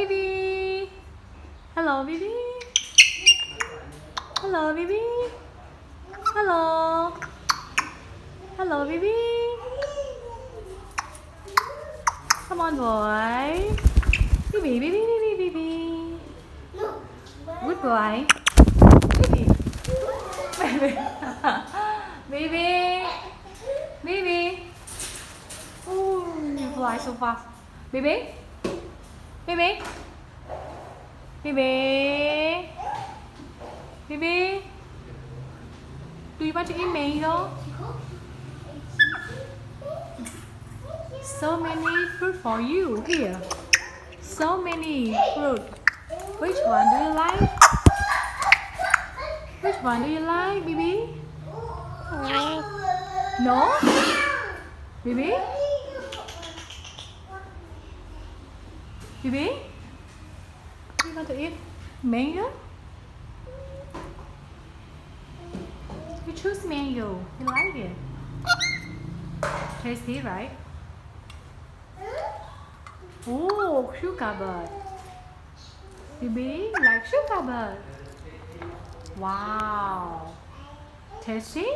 Bibi. Hello, Bibi. Hello, Bibi. Hello. Hello, Bibi. Come on, boy. Bibi, Bibi, Bibi, Bibi. Good boy. Bibi. Baby. Bibi. Bibi. Oh, you fly so fast. Bibi. Bibi. Bibi. Bibi. Do you want to eat mango? So many fruit for you here. So many fruit. Which one do you like? Which one do you like, Bibi? No? Bibi? Bibi? You want to eat mango? You choose mango. You like it? Tasty, right? Oh, sugar bird. Bibi like sugar bird. Wow. Tasty?